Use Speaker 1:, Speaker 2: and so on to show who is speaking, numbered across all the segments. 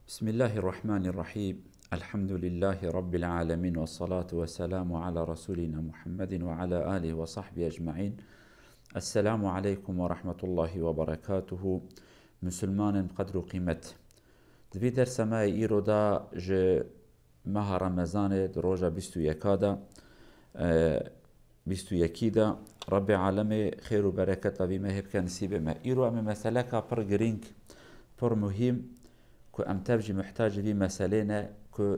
Speaker 1: بسم الله الرحمن الرحيم. الحمد لله رب العالمين، والصلاة والسلام على رسولنا محمد وعلى آله وصحبه أجمعين. السلام عليكم ورحمة الله وبركاته. مسلمان قدر قيمت دبي درس ما إيرو دا ج ماه رمضان دروجة بستو يكادا بستو يكيدا رب عالمي خير وبركة بما هبك نسيب ما إيرو أما مسألة بر جرينك بر مهم كو ام تبجي محتاج في مسألة كو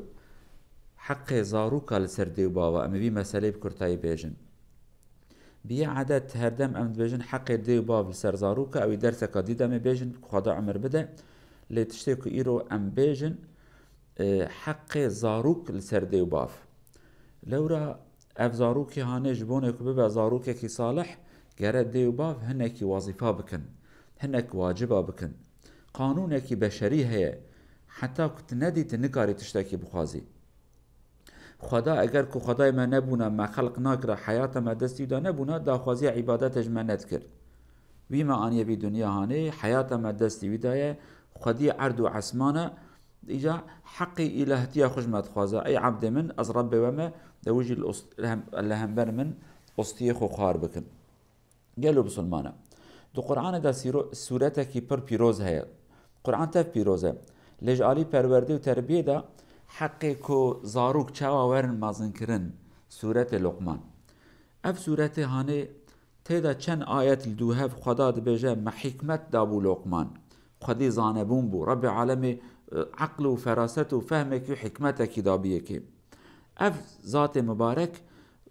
Speaker 1: حق زاروكا لسردي وبابا ام في مسألة بكرتاي بيجن بيا عدد هردم ام بيجن حق دي وباب لسر زاروكا او درسك ديدا ام بيجن خدا عمر بدا اللي تشتكو ايرو ام بيجن حق زاروك لسردي وباب لورا اف زاروكي هاني جبونك ببا زاروكي كي صالح قرد دي وباب هنكي وظيفة بكن هنك واجبة بكن قانونك بشري هي حتى كنت ندي تنكاري تشتكي بخازي خدا اگر کو خدای ما نبونا ما خلق ناكرا حياة ما دستي دا نبونا دا خوازي عبادتش ما ندكر ويما آنية في دنيا هاني حياة ما دستي ودايا خدي عرض عسمانا إجا حقي إلهتيا خجمت خوازا أي عبد من أز رب وما دوجي اللهمبر من أستيخ وخار بكن قالوا بسلمانا دو قرآن دا سورتك پر پیروز هيا قرآن تف پیروزه لجعالی پرورده و تربیه دا حقی کو زاروک چاوا ورن مازن کرن سورت لقمان اف سورت هانه تیدا چند آیت الدوهف خدا دبیجه ما حکمت دابو لقمان خدي زانبون بو رب عالم عقل و فراست و فهمك و حكمتك دابيك اف ذات مبارك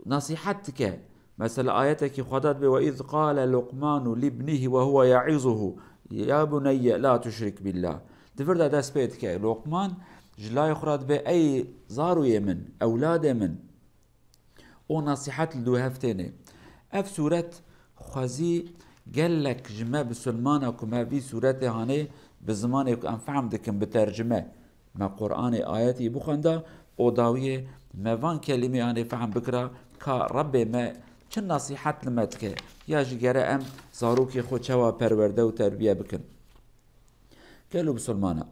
Speaker 1: نصيحتك مثلا آياتك خدات بي وإذ قال لقمان لابنه وهو يعظه يا بني لا تشرك بالله دفردا دست بيتك لقمان جلا يخرج بأي زارو يمن أولاد من ونصيحات الدو هفتيني اف سورة خزي قال لك جمع بسلمانك وما في سورة هاني بزمانك أنفعم دكم بترجمة ما قرآن آياتي بخندا وداوية ما فان كلمة هاني فهم بكرة كرب ما چه نصيحت لمتك يا جگره ام زاروكي خود چوا پرورده و تربیه بکن قالوا بسلمانا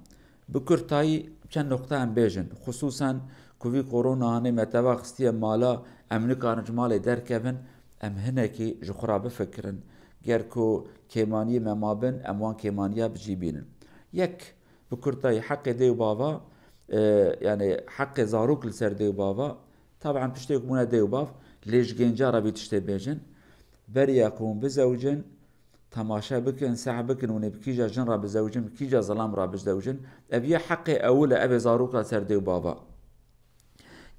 Speaker 1: بكرتاي چند نقطة ام بيجن خصوصا كوفي كورونا هاني متوا خستيه مالا ام نكارنج مالي دركبن ام هنكي جخرا بفكرن گركو كيمانية ممابن اموان كيمانية بجيبين يك بكرتاي حق ديو بابا يعني حق زاروك لسر ديو بابا طبعا بشتيك مونا ديو باب ليش جنجا ربي تشتي بيجن برياكم بزوجن تماشا بكن ساعة بكن ونبكيجا جن رب زوجن بكيجا ظلام رب زوجن أبي حقي أولى أبي زاروكا سردي وبابا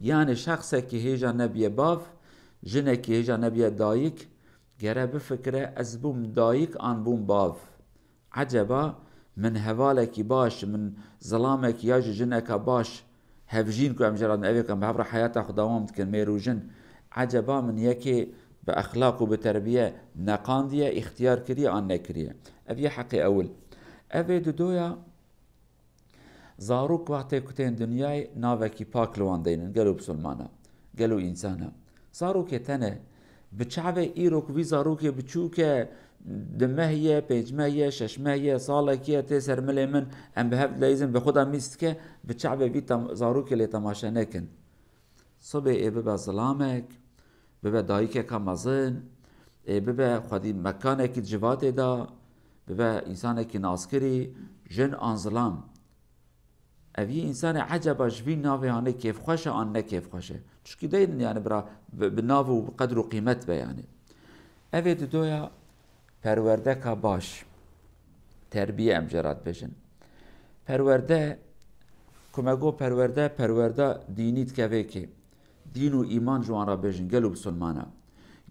Speaker 1: يعني شخصك هيجا نبي باف جنك هيجا نبي دايك جرى بفكرة أزبوم دايك عن بوم باف عجبا من هوالك باش من ظلامك ياجي جنك باش هفجينكو أمجرد أبيكم بحبر حياتك خداوام تكن ميرو جن عجبا من يكي بأخلاق وبتربية نقاندية اختيار كريه عن نكريه أبي حقي أول أبي دويا زاروك وقت كتين دنياي ناوكي باك لوان دينن قالوا بسلمانا قالوا إنسانا زاروك تنه بتشعبه إيروك في زاروك بتشوك دمهية بيجمهية ششمهية صالكية تسر مليمن أم بهفت لازم بخدا ميستك بتشعبه في زاروك اللي تماشا نكن صبح ببا ظلامك ببا دايكك مزن ببا خدي مكانك جوات دا ببا إنسانك ناسكري جن عن ظلام أبي إنسان عجبا جبين نافي هاني كيف خوشه عن كيف خوشه تشكي داين يعني برا بنافو بقدر قيمت به يعني أبي دويا پروردك باش تربية أمجرات بجن پرورده كما قو پرورده دينيت كفيكي دين و إيمان جوان را بيجن قالوا بسلمانا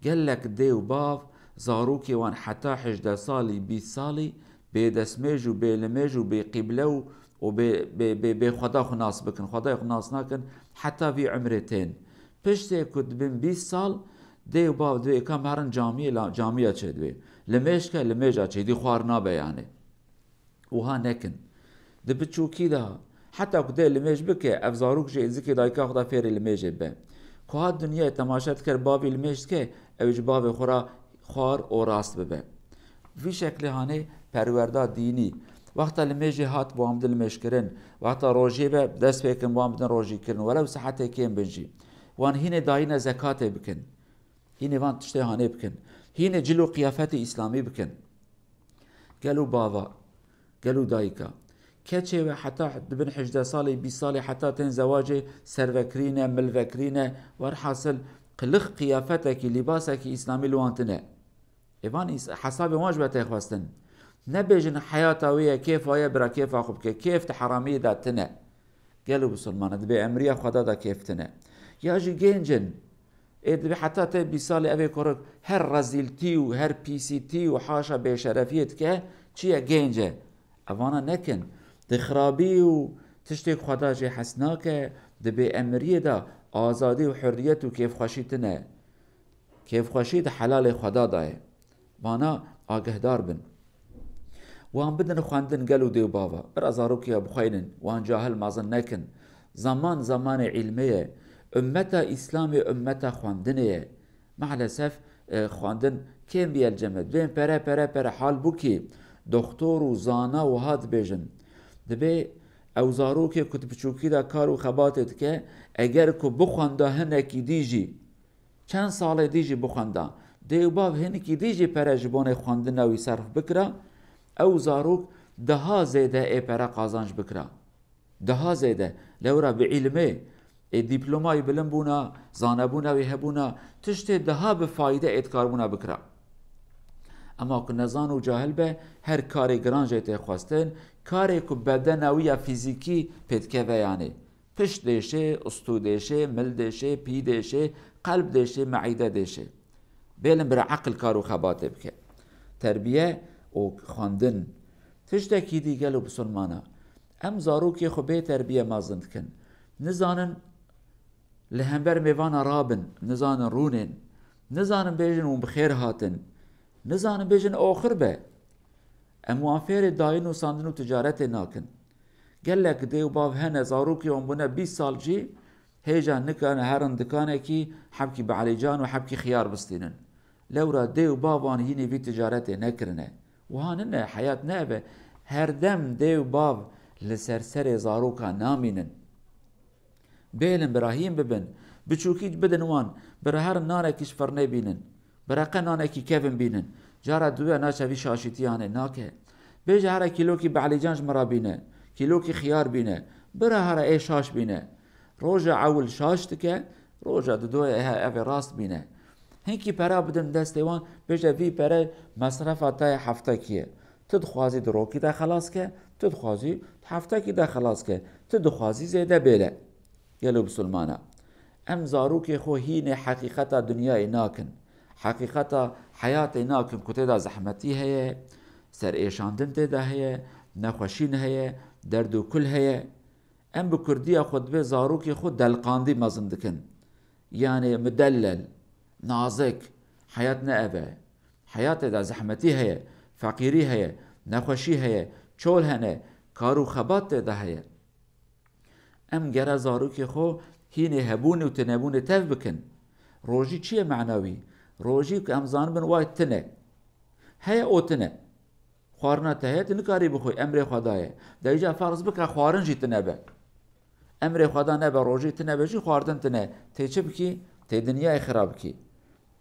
Speaker 1: قال لك دي و باف زاروكي وان حتى 11 سالي 20 سالي بيدسميج و بيلميج و بقبلو و بي خدا خناس بكن خدا خناس ناكن حتى في عمرتين پشته كد بين 20 سال دي و باف دوي كام هرن جامعه چه دوي لميش که لميجا چه دي خوارنا بياني وها نكن دي بچوكي ده حتى كده لميج بكي افزاروك جي ازكي دايكا خدا فيري لميج به که ها دنیا تماشات کر بابی لمشت که اوج باب خورا خوار و راست ببه وی شکل هانه پرورده دینی وقتا لميجي هات بوام دل مشكرن وقتا روجي به دست بكن بوام دل روجي كرن ولو ساعته كيم بنجي وان هنا داينا زكاة بكن هنا وان تشتي هاني بكن هنا جلو قيافات إسلامي بكن قالوا بابا قالوا دايكا كتشي حتى بن 11 سالي 20 سالي حتى تن زواجي سرفكرينه ملفكرينه ورحاصل قلخ قيافتك لباسك إسلامي لوانتنا إيوان حسابي واجبة خواستن نبيجن حياته ويا كيف ويا برا كيف أخبك كيف تحرامي داتنا قالوا بسلمان دبي أمريا خدا دا كيف تنا ياجي جينجن دبي حتى تبي سالي أبي كورك هر رزيلتي وهر بي سي تي وحاشا بشرفيتك چيا جينجه أوانا نكن دخرابي وتشتك خدا جي حسناك دبي أمريا دا آزادي وحرية وكيف خشيتنا كيف خشيت حلال خدا دا وانا آگهدار بن وان بدن خواندن قالوا ديو بابا برازاروك يا بخينن وان جاهل مازن نكن زمان علمية أمتا إسلامي أمتا خواندنية مع الأسف خواندن كيم بيا الجمد بين برا حال بوكي دكتور وزانا وهاد بيجن دبي او زاروك كتب چوكي دا كارو خباتت که اگر کو بخوانده هنکی دیجی چند سال دیجی بخوانده دیو باب هنکی دیجی پر جبون خواندن او صرف بکره او زاروک دها زیده ای پر قازانج بکره دها زیده لورا بعلمه دیپلومای بلن بونا زانبونا و هبونا تشتی دها بفایده ادکاربونا بکره اما که نزان و جاهل به هر کاری گرانجه تی خواستن کاری که بدنوی یا فیزیکی پیدکه و یعنی پشت دیشه، استو دیشه، مل دیشه، پی دیشه، قلب دیشه، معیده دیشه بیلن برای عقل کارو خباته بکه تربیه و خواندن تشتکی دیگه لو بسلمانه ام زاروکی خوبه تربیه مازند کن نزانن لهمبر میوان رابن نزانن رونن نزانن بیجن و بخیر هاتن نزانن بیجن آخر به اموافر داین و ساندن و تجارت ناکن گلک دیو باو هنه زاروکی بونه 20 سال جی هیجا نکانه هرن دکانه کی حبکی بعلی جان و حبکی خیار بستینن لورا دیو باوان هینی وی تجارت نکرنه و هاننه حیات نابه هر دم دیو باو لسرسر زاروکا نامینن بیلن براهیم ببن بچوکیج بدن وان برا هر نانه کش فرنه بینن برا قنانه کی کفن بینن جارا دویا ناچه وی شاشیتیانه ناکه بیجه هر کیلو کی بعلی جانج مرا بینه کیلو کی خیار بینه برا هر ای شاش بینه روژا اول شاش تکه روژا دویا اوی راست بینه هنکی پرا بدن دستوان بیجه وی پرا مصرف تای هفته کیه تدخوازی دروکی دا خلاص که تدخوازی هفته کی دا خلاص که تدخوازی زیده بیله یلو بسلمانه ام زاروکی خو هین حقیقتا دنیای ناکن حقیقتا حیات ناکن کتی دا زحمتی هیه سر ایشاندن تیدا هیه نخوشین هیه درد و کل هیه ام بکردی خود به زاروکی خود دلقاندی مزندکن یعنی مدلل نازک حیات نأبه حیات دا زحمتی هیه فقیری هیه نخوشی هیه چول هنه کارو خبات تیدا هیه ام گره زاروکی خو هینه هبون و تنبون تف بکن روژی چیه معناوی؟ روژی که امزان بن وای تنه هیا او تنه خوارنا تهیت نکاری بخوی امر خدایه در ایجا فرض بکن خوارن جی تنه به امر خدا نبه روژی تنه به جی خواردن تنه تی چه بکی؟ تی دنیای خراب کی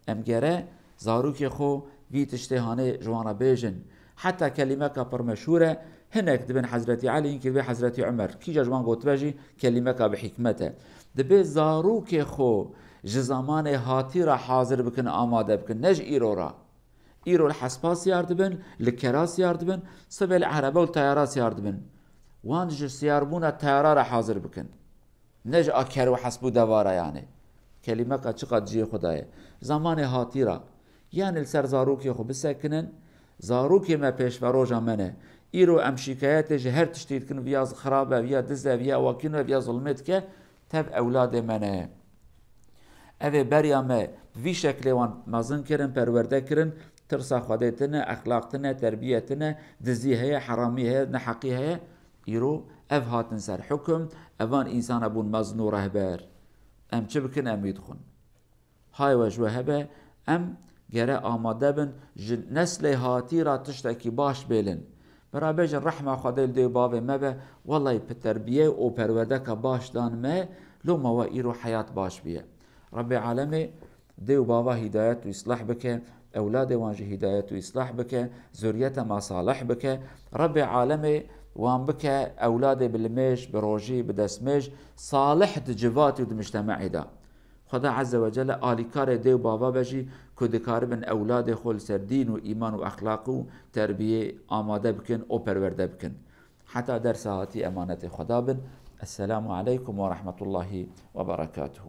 Speaker 1: ام گره زاروکی خو وی تشتهانه جوانا بیجن حتی کلمه که پر مشهوره هناك دبن حضرتي علي يمكن به حضرتي عمر كي جوان قلت باجي كلمة بحكمته دبي زاروك خو جزمان هاتي را حاضر بكن آماده بكن نج إيرو الحسباس ياردبن الكراس ياردبن سبع العربة والطيارات ياردبن وان جس ياربون الطيارة را حاضر بكن نج أكر وحسبو دوارا يعني كلمة قد جي خدايا زمان هاتي را يعني السر زاروك خو بسكنن زاروك ما پیش وروجا منه ایرو ام شکایتش هر تشتید کن ویا خرابه ویا دزه ویا واکینو ویا ظلمت که تب اولاد منه اوه بریا ما وی شکل وان مازن کرن پرورده کرن ترسا خودتنه اخلاقتنه تربیتنه دزی هیا حرامی هیا نحقی هیا ایرو اف هاتن سر حکم اوان انسان ابون مزن و رهبر ام چه بکن ام یدخون های وجوه هبه ام گره آماده بن نسل هاتی را تشتکی باش بیلن برابج الرحمة خديل ديو بابي مبا والله بتربية و پروردك باش دان ما لو ما وإيرو حياة باش بيه. رب العالمين ديو بابا هداية وإصلاح بك، أولاد وانجي هداية وإصلاح بك، ذرية ما صالح بك. رب العالمين وان بك أولاد بالميش بروجي بدسميش صالح دجفات ودمجتمع دا. خدا عز وجل آلی کار دیو بابا بجی که دکار بن اولاد خول سر دین و ایمان و اخلاق و تربیه آماده بکن و پرورده بکن حتی در ساعتی امانت خدا بن. السلام علیکم و رحمت الله و برکاته.